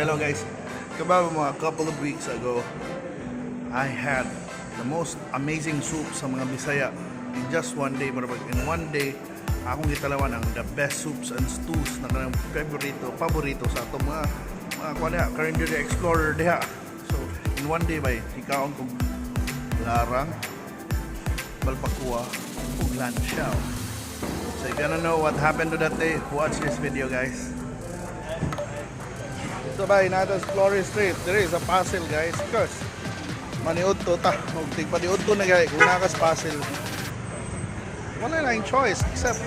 Hello guys, about a couple of weeks ago I had the most amazing soup sa mga Bisaya in just one day. In one day, akong gitalawan ang the best soups and stews na kanang paborito sa ato mga Carenderia explorer diha. So in one day bay ikaon kong Nilarang, Balbacua, ug Lansiao. So if you wanna know what happened to that day, watch this video guys. So ba, inata Explorer Street, there is a Pasil guys, because maniud to ta, magtig paniud to na guys, kung nakas Pasil. Wala na yung choice, except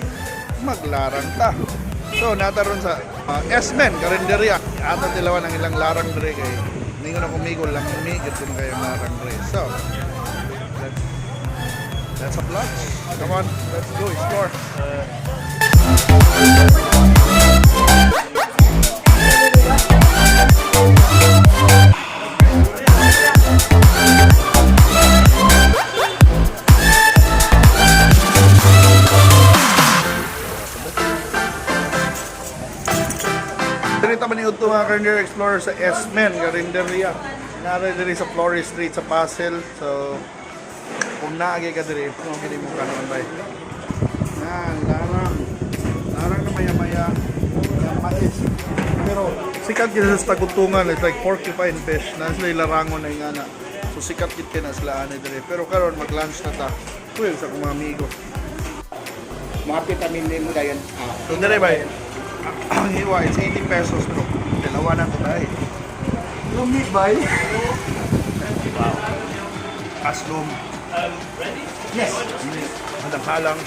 maglarang ta. So nataron sa Esmen Carenderia, ato tilawan ang ilang larang dre kay ningon ako migol lang umigit kung kayo larang dre. So that's a vlog. Come on, let's go explore. Dito man yung mga Carenderia Explorer sa Esmen Carenderia. Nara diri sa Flores Street sa Pasil. So kung naagay ka diri, kung hindi mo kanon bay. Larang na maya-maya. Mais. Pero sikat gid sa tagutungan, it's like porcupine fish. Na sila larangon na ingana. So sikat gid na sila ani diri. Pero karon mag-lunch na ta. Kuya sa mga amigo. Mapit kami nimo dayon. So diri bay. Ang hiwa, it's 80 pesos bro. Dalawa na ito tayo. Lumit ba? Wow. Aslum. Ready? Yes. Hadang-halang.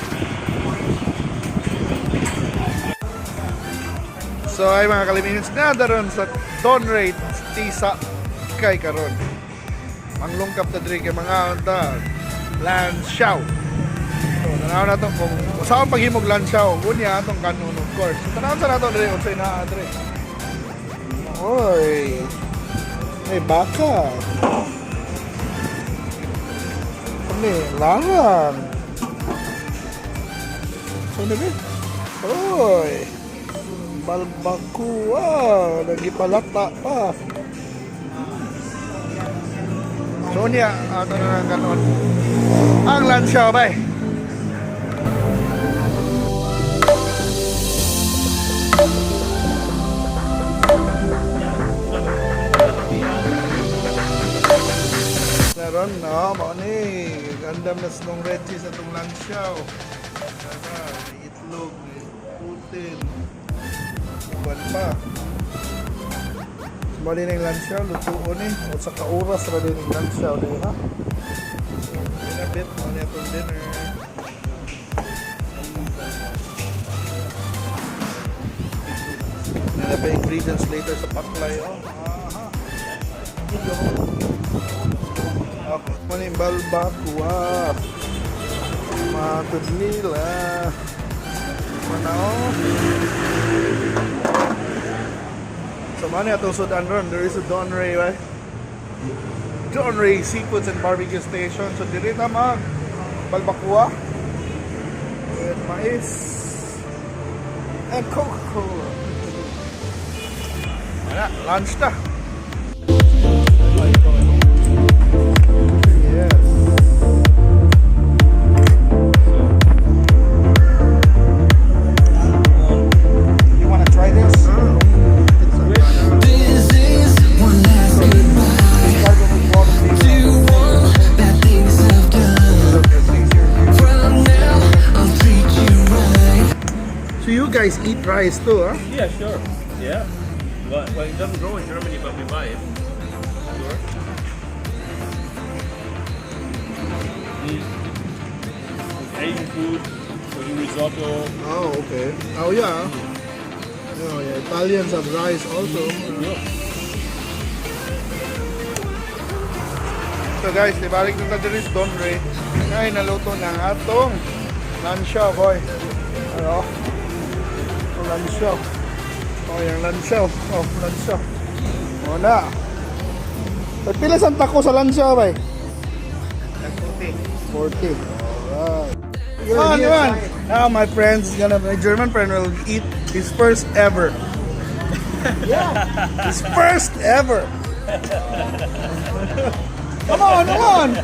So ay mga kaliminits na daron sa Don Rate Tisa kay karon. Ang lungkap na diri kay mga unta Lansiao. So tanaw na to kung saan paghimog Lansiao, unya atong kanon of course. Tanaw sa nato diri unsay naa diri. Oy. May baka. Kami larang. So nabi. Oy. Balbacua, nagipalata pa. So niya, ato na kanon. Ang Lansiao bay. Meron no, mo ni gandam na snong Reggie sa tong Lansiao. May itlog, may putin. Buwan pa. Bali ng Lansiao, lutuon ni. O sa kauras ra din ng Lansiao din ha. Pinabit mo niya itong dinner. Nalabay ingredients later sa paklay. Oh, aha. Okay. Muna yung Balbacua. Matod nila. Mana oh. So mani atong sudan ron, there is a Don Ray, right? Don Ray Seafoods and Barbecue Station. So diri ta mag Balbacua with mais and Coca-Cola. Wala, lunch ta. Yes. You want to try this? So you guys eat rice too, huh? Yeah, sure. Yeah. Well, it doesn't grow in Germany, but we buy it. Sure. Asian food, we do risotto. Oh, okay. Oh, yeah. Oh, yeah. Italians have rice also. Yeah. So guys, ibalik na dito is Don Ray. Ay, naluto ng atong Lansiao, boy. Ano? Oh, Lansiao. Oh, yung Lansiao. Oh, Lansiao. O na. Pila sang tako sa Lansiao, bay? 40. Alright. Come on. Now my German friend will eat his first ever Yeah. His first ever. Come on, come on.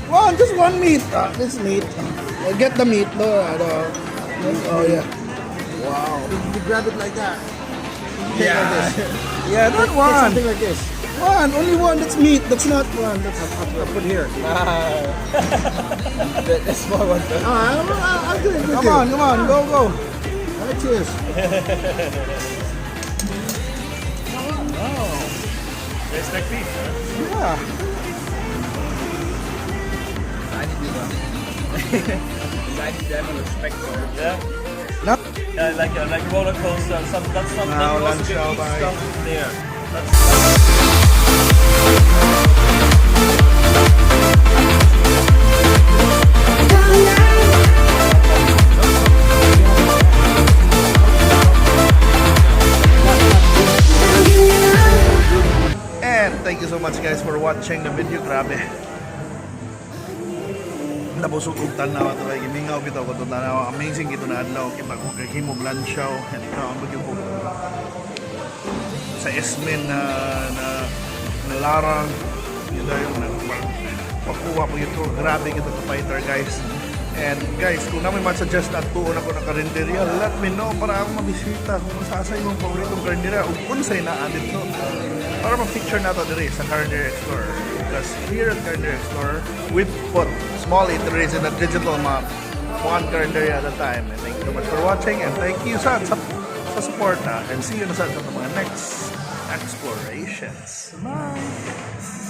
Come on, just one meat. This meat. Get the meat. No, oh yeah. Wow. You grab it like that. Yeah. Like this. Yeah, that Take one. something like this. One, only one. That's meat. That's not one. That's I'll put here. The small one. I'll do it with you. come on, go, go. Alright, cheers. Tastes like beef, huh? Yeah. I need to have respect for it. Yeah? No. Yeah, like a roller coaster. That's something Now, you also get Lansiao, eat bye. stuff there. That's And thank you so much guys for watching the video. Grabe. Nabusog og tanaw ato kay gimingaw bitaw ko tanaw. Amazing gito na adlaw kita ko kay himog Lansiao and ikaw ang bagyo ko sa Esmen na Nilarang. Yun na yung pakuha ko ito. Grabe kita ka fighter guys. And guys, kung namin man-suggest na tuon ako ng karinderya, let me know para ako mabisita kung sasay mong paboritong karinderya o kung sa'y naadit to. Para ma-picture na ito diri sa Carenderia Explorer. Because here at Carenderia Explorer, we put small eateries in a digital map. One Carenderia at a time. And thank you so much for watching and thank you sa support na. And see you na sa mga next explorations. Bye!